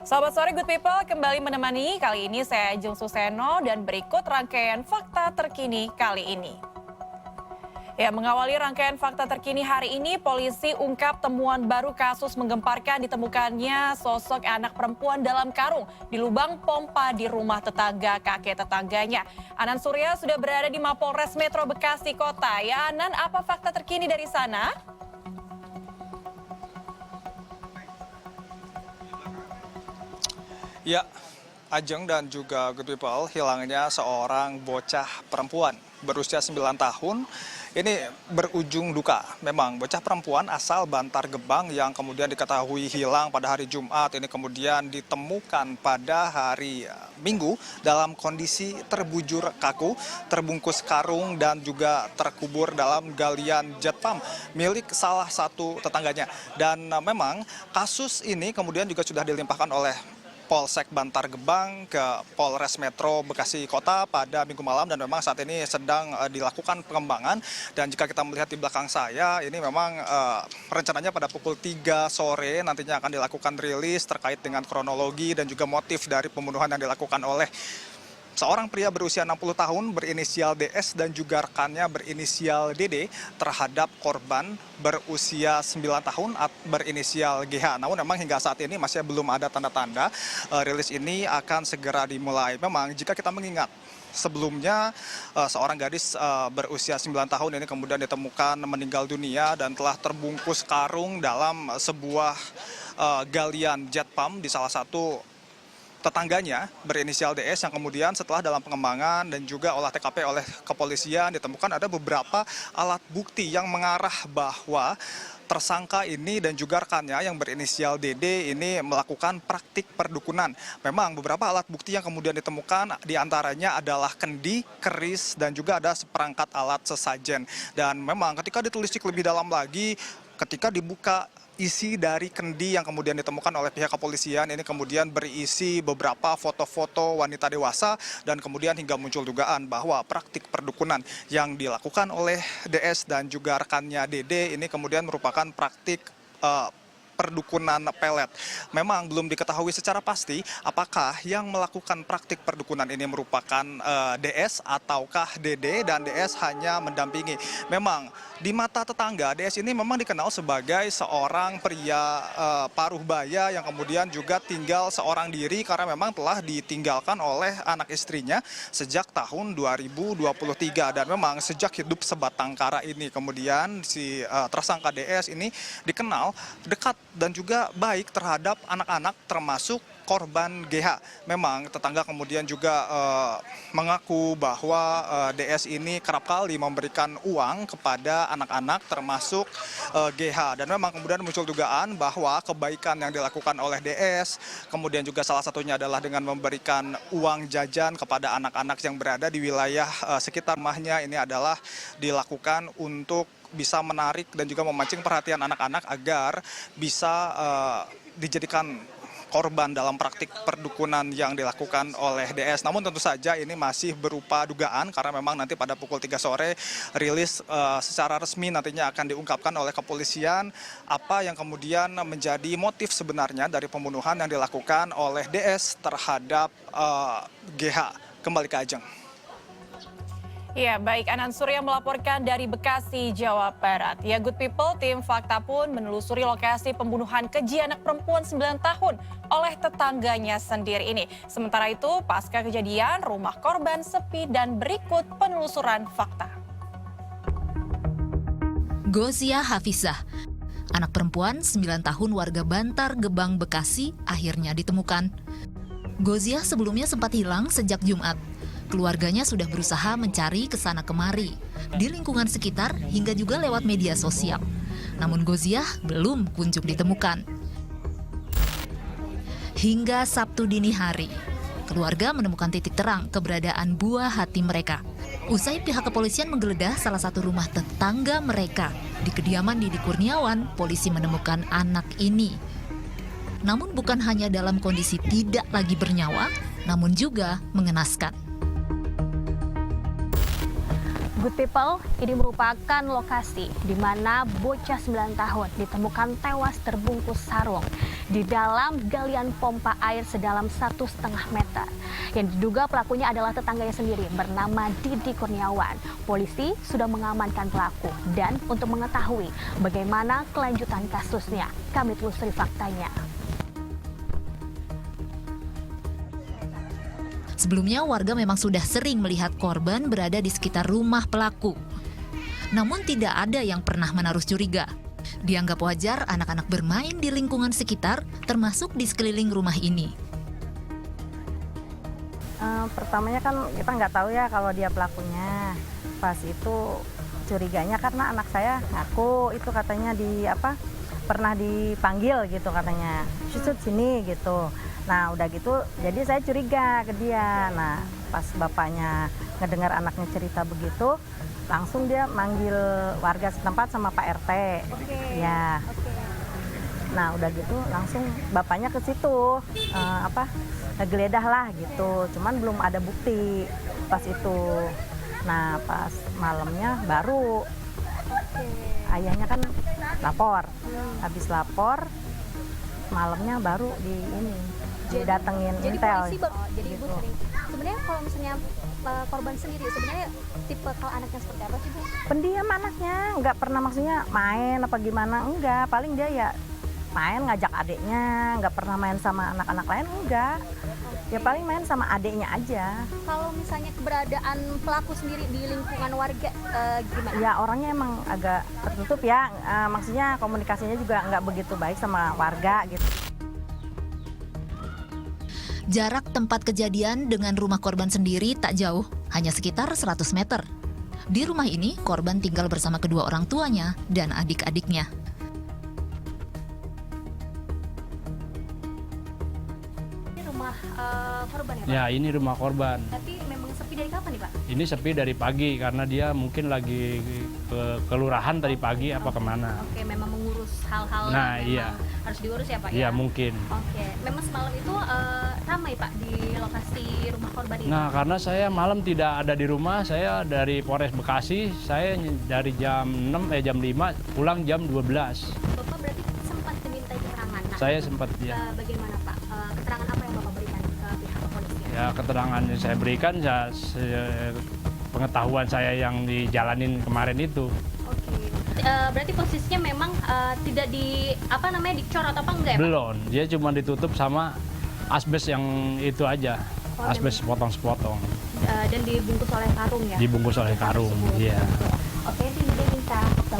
Selamat sore Good People, kembali menemani. Kali ini saya Jung Suseno dan berikut rangkaian fakta terkini kali ini. Ya, mengawali rangkaian fakta terkini hari ini, polisi ungkap temuan baru kasus menggemparkan ditemukannya sosok anak perempuan dalam karung di lubang pompa di rumah tetangga kakek tetangganya. Anan Surya sudah berada di Mapolres Metro Bekasi Kota. Ya Anan, apa fakta terkini dari sana? Ya, Ajeng dan juga Good People, hilangnya seorang bocah perempuan berusia 9 tahun ini berujung duka. Memang bocah perempuan asal Bantar Gebang yang kemudian diketahui hilang pada hari Jumat ini kemudian ditemukan pada hari Minggu dalam kondisi terbujur kaku, terbungkus karung dan juga terkubur dalam galian jet pump milik salah satu tetangganya. Dan memang kasus ini kemudian juga sudah dilimpahkan oleh Polsek Bantar Gebang ke Polres Metro Bekasi Kota pada Minggu malam dan memang saat ini sedang dilakukan pengembangan. Dan jika kita melihat di belakang saya, ini memang rencananya pada pukul 3 sore nantinya akan dilakukan rilis terkait dengan kronologi dan juga motif dari pembunuhan yang dilakukan oleh seorang pria berusia 60 tahun berinisial DS dan juga rekannya berinisial DD terhadap korban berusia 9 tahun berinisial GH. Namun memang hingga saat ini masih belum ada tanda-tanda rilis ini akan segera dimulai. Memang jika kita mengingat sebelumnya seorang gadis berusia 9 tahun ini kemudian ditemukan meninggal dunia dan telah terbungkus karung dalam sebuah galian jet pump di salah satu tetangganya berinisial DS yang kemudian setelah dalam pengembangan dan juga olah TKP oleh kepolisian ditemukan ada beberapa alat bukti yang mengarah bahwa tersangka ini dan juga rekannya yang berinisial DD ini melakukan praktik perdukunan. Memang beberapa alat bukti yang kemudian ditemukan diantaranya adalah kendi, keris, dan juga ada seperangkat alat sesajen. Dan memang ketika ditelisik lebih dalam lagi, ketika dibuka isi dari kendi yang kemudian ditemukan oleh pihak kepolisian ini kemudian berisi beberapa foto-foto wanita dewasa dan kemudian hingga muncul dugaan bahwa praktik perdukunan yang dilakukan oleh DS dan juga rekannya DD ini kemudian merupakan praktik perdukunan pelet. Memang belum diketahui secara pasti apakah yang melakukan praktik perdukunan ini merupakan DS ataukah DD dan DS hanya mendampingi. Memang di mata tetangga DS ini memang dikenal sebagai seorang pria paruh baya yang kemudian juga tinggal seorang diri karena memang telah ditinggalkan oleh anak istrinya sejak tahun 2023 dan memang sejak hidup sebatang kara ini kemudian si tersangka DS ini dikenal dekat dan juga baik terhadap anak-anak termasuk korban GH. Memang tetangga kemudian juga mengaku bahwa DS ini kerap kali memberikan uang kepada anak-anak termasuk GH. Dan memang kemudian muncul dugaan bahwa kebaikan yang dilakukan oleh DS, kemudian juga salah satunya adalah dengan memberikan uang jajan kepada anak-anak yang berada di wilayah sekitar rumahnya ini adalah dilakukan untuk bisa menarik dan juga memancing perhatian anak-anak agar bisa dijadikan korban dalam praktik perdukunan yang dilakukan oleh DS. Namun tentu saja ini masih berupa dugaan karena memang nanti pada pukul 3 sore rilis secara resmi nantinya akan diungkapkan oleh kepolisian apa yang kemudian menjadi motif sebenarnya dari pembunuhan yang dilakukan oleh DS terhadap GH. Kembali ke Ajeng. Ya, baik. Anan Surya melaporkan dari Bekasi, Jawa Barat. Ya, Good People, tim Fakta pun menelusuri lokasi pembunuhan keji anak perempuan 9 tahun oleh tetangganya sendiri ini. Sementara itu, pasca kejadian, rumah korban sepi dan berikut penelusuran fakta. Gozia Hafizah, anak perempuan 9 tahun warga Bantar Gebang, Bekasi, akhirnya ditemukan. Gozia sebelumnya sempat hilang sejak Jumat. Keluarganya sudah berusaha mencari ke sana kemari, di lingkungan sekitar hingga juga lewat media sosial. Namun Goziah belum kunjung ditemukan. Hingga Sabtu dini hari, keluarga menemukan titik terang keberadaan buah hati mereka. Usai pihak kepolisian menggeledah salah satu rumah tetangga mereka, di kediaman Didi Kurniawan, polisi menemukan anak ini. Namun bukan hanya dalam kondisi tidak lagi bernyawa, namun juga mengenaskan. Good people, ini merupakan lokasi di mana bocah 9 tahun ditemukan tewas terbungkus sarung di dalam galian pompa air sedalam 1,5 meter. Yang diduga pelakunya adalah tetangganya sendiri bernama Didi Kurniawan. Polisi sudah mengamankan pelaku dan untuk mengetahui bagaimana kelanjutan kasusnya, kami telusuri faktanya. Sebelumnya, warga memang sudah sering melihat korban berada di sekitar rumah pelaku. Namun tidak ada yang pernah menaruh curiga. Dianggap wajar anak-anak bermain di lingkungan sekitar, termasuk di sekeliling rumah ini. Pertamanya kan kita nggak tahu ya kalau dia pelakunya. Pas itu curiganya karena anak saya ngaku itu katanya pernah dipanggil gitu katanya, "Susut sini" gitu. Nah udah gitu jadi saya curiga ke dia. Nah pas bapaknya ngedengar anaknya cerita begitu, langsung dia manggil warga setempat sama Pak RT. Ya. Nah udah gitu langsung bapaknya ke situ ngegeledah lah gitu. Cuman belum ada bukti pas itu. Nah pas malamnya baru ayahnya kan lapor. Habis lapor malamnya baru didatengin intel. Jadi Ibu sering. Sebenarnya kalau misalnya korban sendiri, sebenarnya tipe kalau anaknya seperti apa sih Bu? Pendiam anaknya, nggak pernah maksudnya main apa gimana, enggak. Paling dia ya main ngajak adiknya, nggak pernah main sama anak-anak lain, enggak. Ya paling main sama adiknya aja. Kalau misalnya keberadaan pelaku sendiri di lingkungan warga gimana? Ya orangnya emang agak tertutup ya, maksudnya komunikasinya juga nggak begitu baik sama warga gitu. Jarak tempat kejadian dengan rumah korban sendiri tak jauh, hanya sekitar 100 meter. Di rumah ini, korban tinggal bersama kedua orang tuanya dan adik-adiknya. Ini rumah korban ya Pak? Ya, ini rumah korban. Tapi memang sepi dari kapan nih Pak? Ini sepi dari pagi karena dia mungkin lagi ke kelurahan tadi pagi apa kemana. Oke, memang mengurus hal-hal Nah, yang iya. memang harus diurus ya Pak Iya, ya? mungkin. Oke, memang semalam itu ramai Pak di lokasi rumah korban ini? Nah, karena saya malam tidak ada di rumah, saya dari Polres Bekasi, saya dari jam 5 pulang jam 12. Bapak berarti sempat dimintai keterangan? Nah, Saya sempat bagaimana Pak? Keterangan apa yang Bapak berikan ke pihak kepolisian? ya keterangan yang saya berikan pengetahuan saya yang dijalanin kemarin itu. Oke, berarti posisinya memang tidak dicor atau apa enggak ya Pak? Belum, dia cuma ditutup sama asbes yang itu aja. Oh, Asbes sepotong-sepotong. Dan dibungkus oleh karung ya? Dibungkus oleh karung, Tersebut. iya. Oke, ini dia minta fakta